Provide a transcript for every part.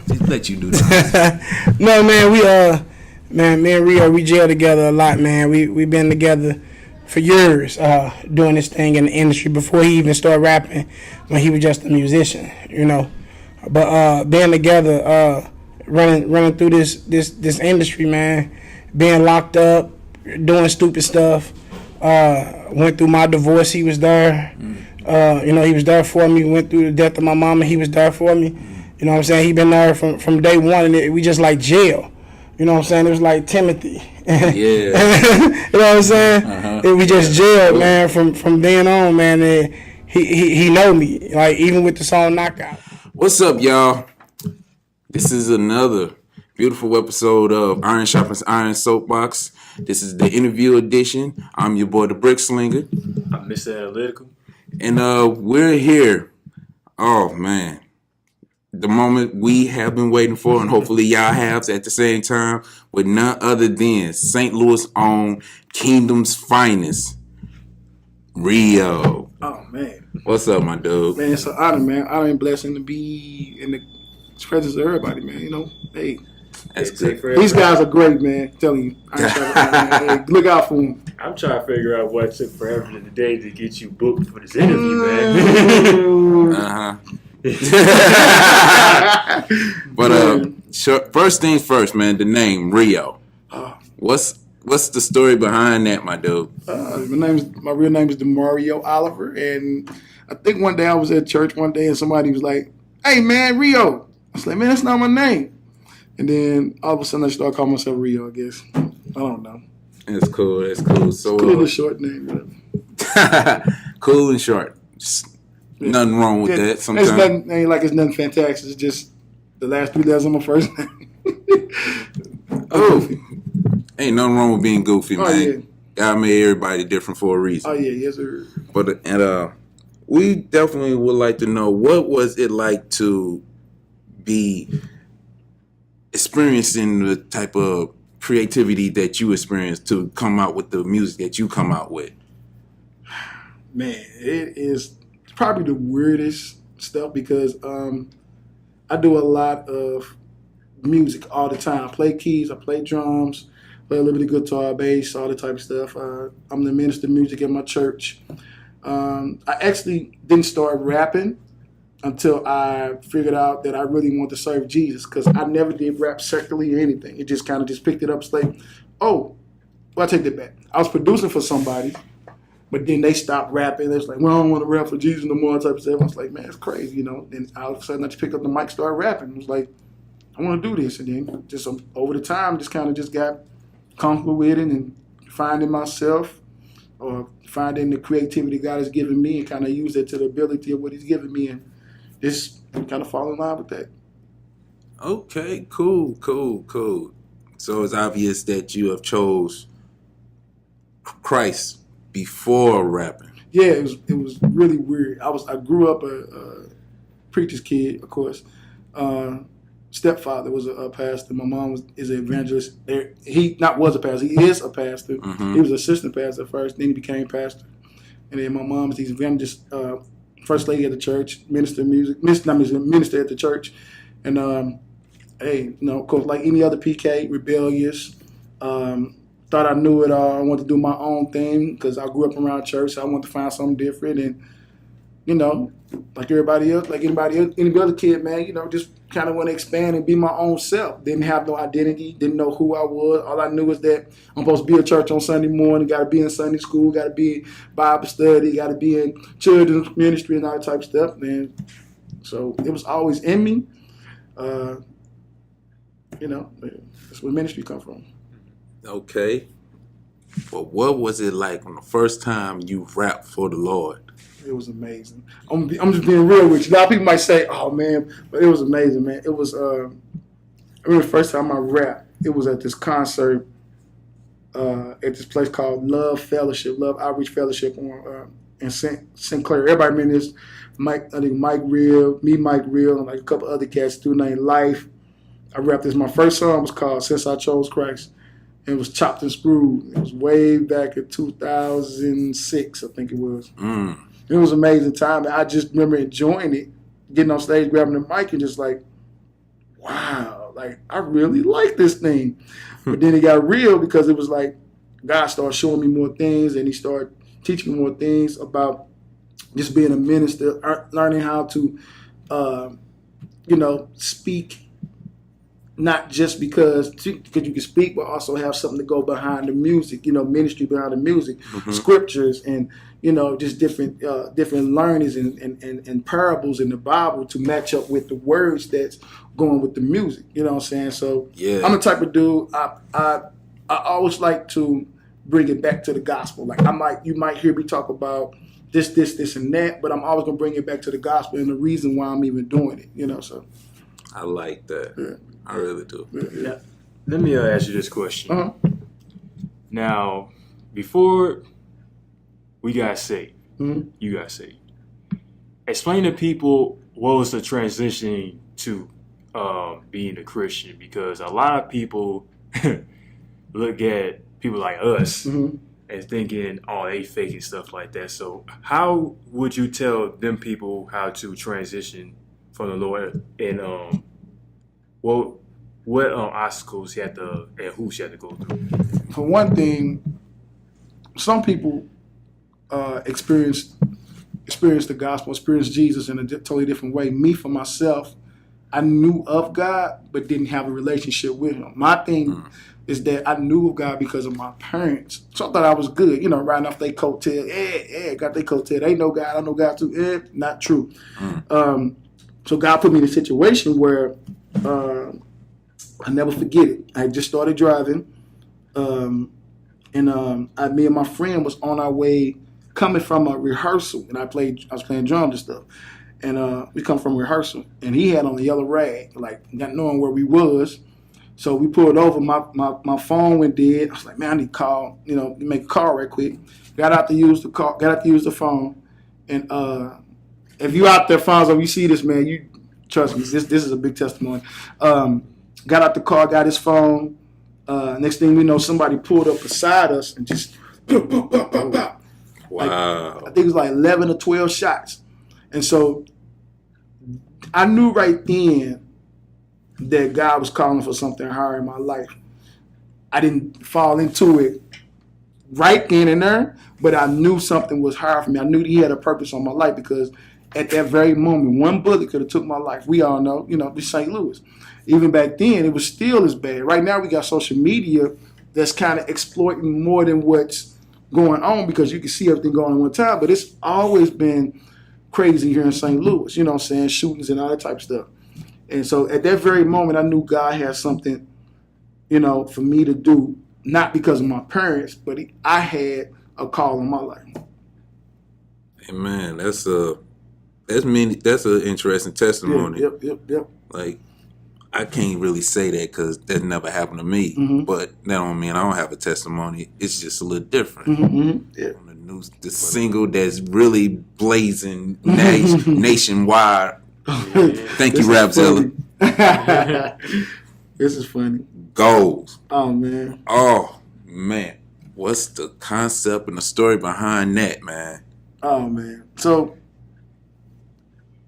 Just let you do that. No, man, me and Rio, we gel together a lot, man. We been together for years, doing this thing in the industry before he even started rapping, when he was just a musician, you know. But being together, running through this industry, man, being locked up, doing stupid stuff. Went through my divorce. He was there. He was there for me. Went through the death of my mama. He was there for me. You know what I'm saying? He been there from day one, and we just like jail. You know what I'm saying? It was like Timothy. Yeah. You know what I'm saying? Uh-huh. We just jailed, man. From then on, man. And he know me. Like even with the song Knockout. What's up, y'all? This is another beautiful episode of Iron Sharpens Iron Soapbox. This is the interview edition. I'm your boy, the Brick Slinger. I'm Mr. Analytical. And we're here. Oh, man. The moment we have been waiting for, and hopefully y'all have at the same time, with none other than St. Louis' own Kingdom's finest, RIO. Oh, man. What's up, my dude? Man, it's an honor, man. Honor and blessing to be in the presence of everybody, man. You know, hey. That's good. These guys are great, man. I'm telling you. Hey, look out for them. I'm trying to figure out what took forever today to get you booked for this interview, man. But first things first, man. The name RIO. What's the story behind that, my dude? My real name is DeMario Oliver, and I think one day I was at church one day and somebody was like, "Hey, man, RIO." I was like, "Man, that's not my name." And then all of a sudden I started calling myself RIO, I guess. I don't know. That's cool. So it's cool, a short name. Cool and short. Nothing wrong with that. Sometimes it's nothing fantastic. It's just the last 3 letters of my first name. Ain't nothing wrong with being goofy, man. Yeah. God made everybody different for a reason. Oh yeah, yes sir. But we definitely would like to know, what was it like to be experiencing the type of creativity that you experienced to come out with the music that you come out with? Man, it is probably the weirdest stuff because I do a lot of music all the time. I play keys, I play drums, play a little bit of guitar, bass, all that type of stuff. I'm the minister of music at my church. I actually didn't start rapping until I figured out that I really wanted to serve Jesus, because I never did rap secularly or anything. It just kind of just picked it up. It's like, I take that back. I was producing for somebody, but then they stopped rapping. They was like, well, I don't want to rap for Jesus no more, type of stuff. I was like, man, it's crazy, you know. Then all of a sudden I just picked up the mic, started rapping. I was like, I want to do this. And then just over the time, just kind of just got comfortable with it and finding myself, or finding the creativity God has given me, and kind of use it to the ability of what he's given me, and just kind of fall in line with that. Okay, cool. So it's obvious that you have chose Christ before rapping. Yeah, it was really weird. I grew up a preacher's kid, of course. Stepfather was a pastor. My mom is an evangelist. He was a pastor. He is a pastor. Mm-hmm. He was assistant pastor first, then he became pastor. And then my mom is the evangelist, first lady at the church, minister at the church. And of course, like any other PK, rebellious. Thought I knew it all. I wanted to do my own thing because I grew up around church, so I wanted to find something different. And, you know, like everybody else, like any other kid, man, you know, just kind of want to expand and be my own self. Didn't have no identity, didn't know who I was. All I knew was that I'm supposed to be at church on Sunday morning, got to be in Sunday school, got to be in Bible study, got to be in children's ministry and all that type of stuff, man. So it was always in me. That's where ministry come from. Okay. But what was it like when the first time you rapped for the Lord? It was amazing. I'm just being real with you. A lot of people might say, "Oh man," but it was amazing, man. It was. I remember the first time I rapped. It was at this concert at this place called Love Outreach Fellowship in St. Clair. Everybody remember this. Mike Real, Mike Real, and like a couple other cats too named Life. I rapped this. My first song was called "Since I Chose Christ." And it was chopped and screwed. It was way back in 2006, I think it was. It was an amazing time. And I just remember enjoying it, getting on stage, grabbing the mic, and just like, wow, like I really like this thing. But then it got real because it was like God started showing me more things, and He started teaching me more things about just being a minister, learning how to, speak. Not just because you can speak, but also have something to go behind the music. Ministry behind the music, scriptures, and just different learnings and parables in the Bible to match up with the words that's going with the music. You know what I'm saying? So I'm the type of dude. I always like to bring it back to the gospel. Like you might hear me talk about this, and that, but I'm always gonna bring it back to the gospel and the reason why I'm even doing it. So I like that. Yeah. I really do. Yeah. Let me ask you this question. Uh-huh. Now, before we got saved, you got saved. Explain to people what was the transition to being a Christian, because a lot of people look at people like us as thinking, oh, they faking stuff like that. So how would you tell them people how to transition from the Lord, and what obstacles and hoops you had to go through? For one thing, some people experience the gospel, experience Jesus in a totally different way. Me, for myself, I knew of God, but didn't have a relationship with Him. My thing is that I knew of God because of my parents. So I thought I was good, riding off their coattail. Got their coattail. They know God, I know God too. Not true. So God put me in a situation where I never forget it. I just started driving, and me and my friend was on our way coming from a rehearsal, and I was playing drums and stuff, and we come from rehearsal, and he had on a yellow rag, like not knowing where we was. So we pulled over. My phone went dead. I was like, man, I need to call, make a call right quick. Got out to use the phone, and if you out there, Fonzo, you see this, man, you trust me. This is a big testimony. Got out the car, got his phone. Next thing we know, somebody pulled up beside us and just pop, pop, pop, pop, pop. Wow. I think it was like 11 or 12 shots. And so I knew right then that God was calling for something higher in my life. I didn't fall into it right then and there, but I knew something was higher for me. I knew He had a purpose on my life, because at that very moment, one bullet could have took my life. We all know, this St. Louis. Even back then, it was still as bad. Right now, we got social media that's kind of exploiting more than what's going on, because you can see everything going on one time. But it's always been crazy here in St. Louis, you know what I'm saying, shootings and all that type of stuff. And so at that very moment, I knew God had something, for me to do, not because of my parents, but I had a call in my life. Amen. That's an interesting testimony. Yep. Like, I can't really say that because that never happened to me. But that don't mean I don't have a testimony. It's just a little different. Yeah. On the single that's really blazing nationwide. Thank you, Rapzilla. This is funny. Goals. Oh man. What's the concept and the story behind that, man? Oh man. So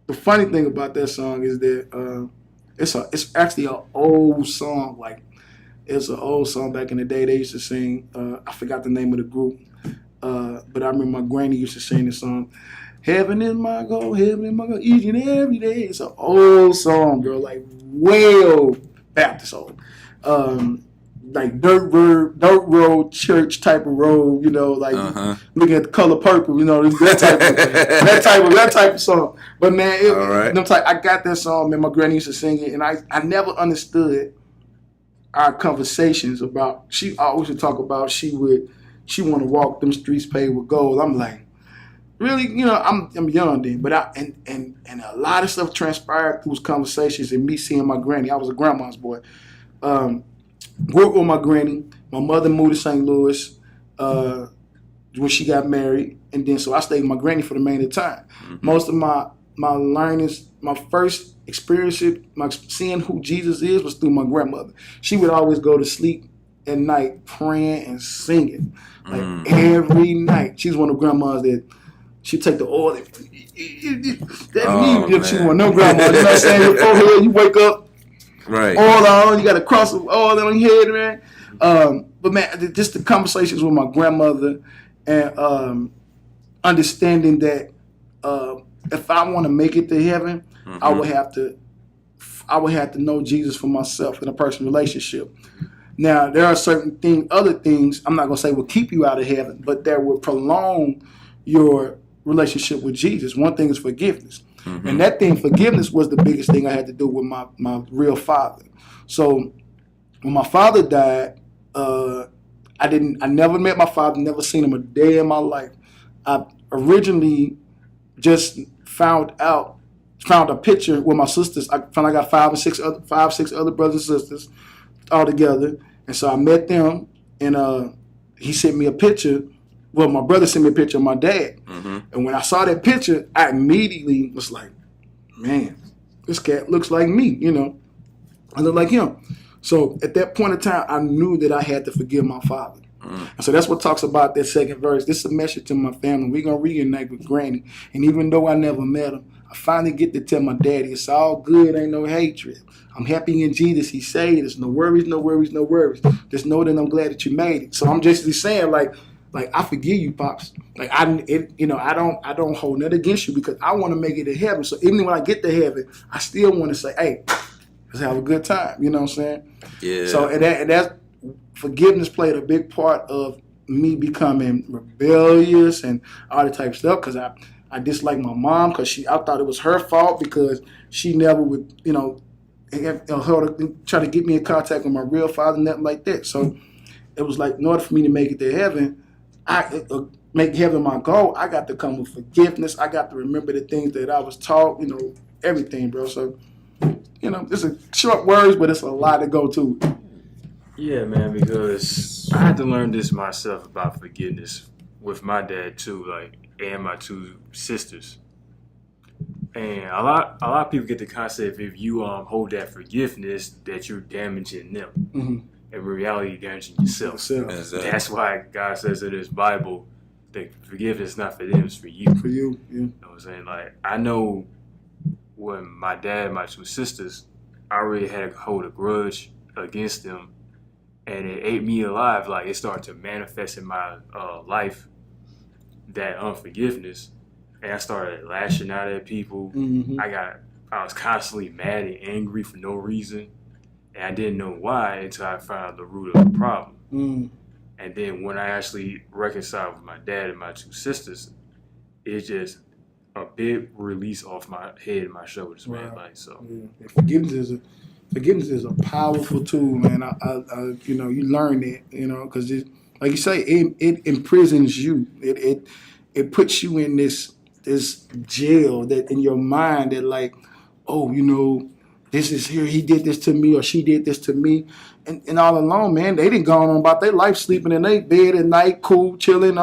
the funny thing about that song is that it's actually an old song. Like, it's an old song back in the day. They used to sing. I forgot the name of the group, but I remember my granny used to sing this song. Heaven is my goal, each and every day. It's an old song, bro. Like, way old Baptist old. Like dirt road, church type of road, looking at the color purple, that type of song. But man, I got that song, man. My granny used to sing it, and I never understood our conversations about. She always would talk about she want to walk them streets paved with gold. I'm like, really, I'm young then, but and a lot of stuff transpired through conversations and me seeing my granny. I was a grandma's boy. Grew up with my granny. My mother moved to St. Louis when she got married, and then so I stayed with my granny for the remainder of the time. Most of my learnings, my first experience, seeing who Jesus is, was through my grandmother. She would always go to sleep at night praying and singing, like every night. She's one of the grandmas that she'd take the oil. She want no grandma. You know what I'm saying? Your forehead, you wake up. Right. oil on. You got to cross some oil on your head, man. But man, just the conversations with my grandmother and understanding that if I want to make it to heaven, I would have to know Jesus for myself in a personal relationship. Now, there are certain things, other things, I'm not going to say will keep you out of heaven, but that will prolong your relationship with Jesus. One thing is forgiveness. And that thing, forgiveness, was the biggest thing I had to do with my real father. So when my father died, I never met my father, never seen him a day in my life. I originally just found a picture with my sisters. I got five, six other brothers and sisters all together. And so I met them, and he sent me a picture. Well, my brother sent me a picture of my dad. And when I saw that picture, I immediately was like, man, this cat looks like me, I look like him. So at that point in time, I knew that I had to forgive my father. And so that's what talks about that second verse. This is a message to my family. We're going to reunite with Granny. And even though I never met him, I finally get to tell my daddy, it's all good, ain't no hatred. I'm happy in Jesus. He saved us. No worries, no worries, no worries. Just know that I'm glad that you made it. So I'm just saying, like I forgive you, Pops. Like I don't hold nothing against you because I want to make it to heaven. So even when I get to heaven, I still want to say, hey, let's have a good time. You know what I'm saying? Yeah. So and that forgiveness played a big part of me becoming rebellious and all that type of stuff because I disliked my mom because I thought it was her fault because she never would, try to get me in contact with my real father, nothing like that. So it was like, in order for me to make it to heaven, make heaven my goal, I got to come with forgiveness. I got to remember the things that I was taught, everything, bro. So, it's a short words, but it's a lot to go to. Yeah, man, because I had to learn this myself about forgiveness with my dad too, and my two sisters. And a lot of people get the concept if you hold that forgiveness that you're damaging them. In reality, you're damaging yourself. Exactly. That's why God says in His Bible that forgiveness is not for them, it's for you. For you, yeah. You know what I'm saying? Like I know when my dad and my two sisters, I already had to hold a grudge against them. And it ate me alive. Like it started to manifest in my life, that unforgiveness, and I started lashing out at people. I was constantly mad and angry for no reason, and I didn't know why until I found out the root of the problem. And then when I actually reconciled with my dad and my two sisters, it's just a big release off my head and my shoulders, man. Wow. Like so. Yeah. Forgiveness is a powerful tool, man. You learn that, because like you say, it imprisons you. It puts you in this jail that in your mind that like, oh, this is here. He did this to me, or she did this to me, and all along, man, they didn't go on about their life, sleeping in their bed at night, cool, chilling,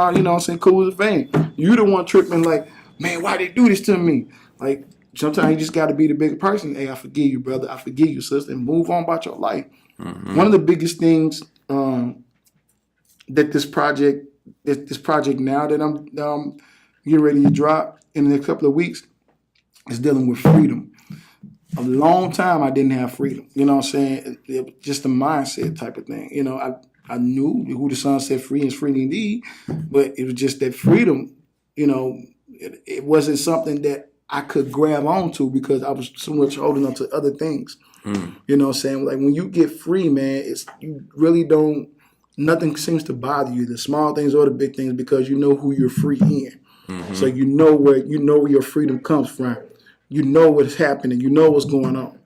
cool as a fan. You the one tripping, like, man, why they do this to me? Like. Sometimes you just got to be the bigger person. Hey, I forgive you, brother. I forgive you, sister, and move on about your life. One of the biggest things that this project now that I'm getting ready to drop in the next couple of weeks is dealing with freedom. A long time I didn't have freedom. You know what I'm saying? It was just a mindset type of thing. I knew who the Son set free is free indeed, but it was just that freedom. It wasn't something that I could grab onto because I was so much holding on to other things. You know what I'm saying? Like when you get free, man, you really don't, nothing seems to bother you, the small things or the big things, because you know who you're free in. So you know where your freedom comes from. You know what's happening. You know what's going on.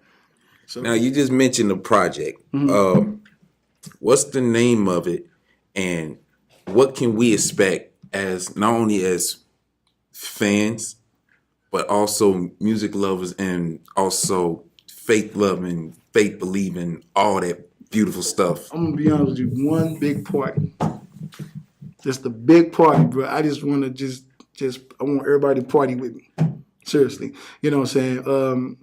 So now you just mentioned the project. What's the name of it, and what can we expect as not only as fans, but also music lovers and also faith loving, faith believing, all that beautiful stuff? I'm gonna be honest with you. One big party, just a big party, bro. I just want to I want everybody to party with me. Seriously, you know what I'm saying?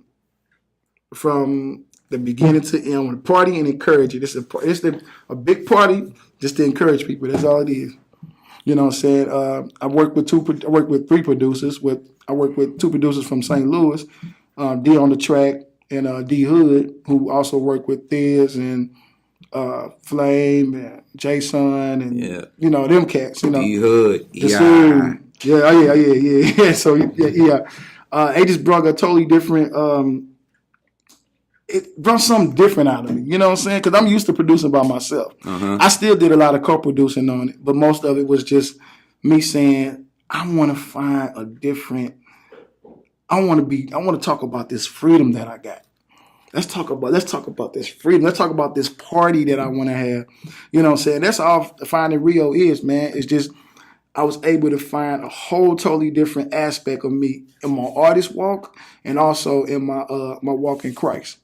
From the beginning to end, I want to party and encourage you. It's a big party just to encourage people. That's all it is. You know what I'm saying? I work with three producers. I work with two producers from St. Louis, D on the track, and D Hood, who also worked with Thiz and Flame and Jason and them cats. D Hood, yeah, yeah. So they just brought a totally different. It brought something different out of me. You know what I'm saying? Because I'm used to producing by myself. I still did a lot of co-producing on it, but most of it was just me saying, I want to find a different. I want to talk about this freedom that I got. Let's talk about this freedom. Let's talk about this party that I want to have. You know what I'm saying? That's all finding RIO is, man. It's just I was able to find a whole totally different aspect of me in my artist walk and also in my my walk in Christ.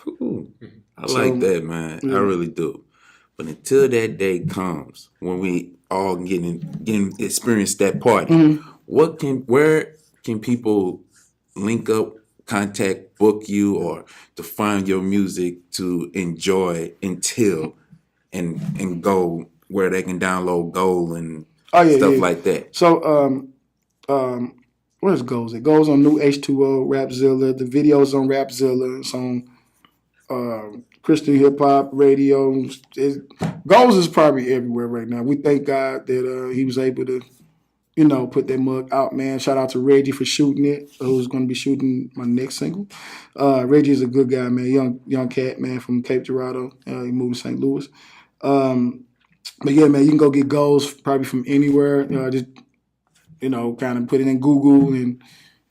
Ooh, I like that, man. I really do. But until that day comes when we all getting experience that party, where can people link up, contact, book you, or to find your music to enjoy until and go where they can download Gold and stuff like that? So where's Goals? It goes on New H2O, Rapzilla. The video's on Rapzilla. It's on Christian Hip Hop Radio. Goals is probably everywhere right now. We thank God that he was able to, put that mug out, man. Shout out to Reggie for shooting it, who's going to be shooting my next single. Reggie is a good guy, man. Young cat, man, from Cape Girardeau. He moved to St. Louis. But yeah, man, you can go get Goals probably from anywhere. Just, kind of put it in Google and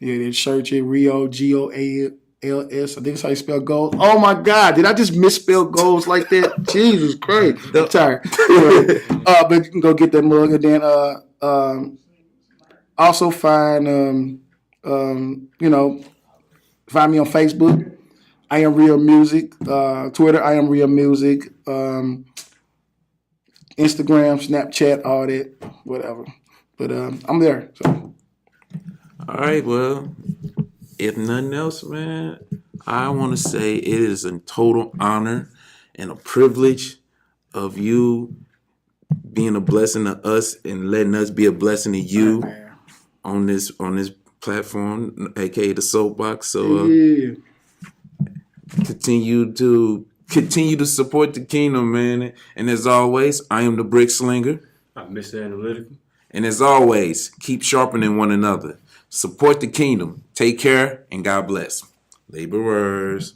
then search it, RIO, GOALS. I think that's how you spell goals. Oh my God, did I just misspell goals like that? Jesus Christ. I'm tired. Anyway, but you can go get that mug and then also find find me on Facebook. I am RIO Music. Twitter, I am RIO Music. Instagram, Snapchat, all that, whatever. But I'm there. So. All right, well, if nothing else, man, I want to say it is a total honor and a privilege of you being a blessing to us and letting us be a blessing to you on this platform, aka the Soapbox. So continue to support the kingdom, man. And as always, I am the Brick Slinger. I'm Mr. Analytical. And as always, keep sharpening one another. Support the kingdom. Take care and God bless. Laborers.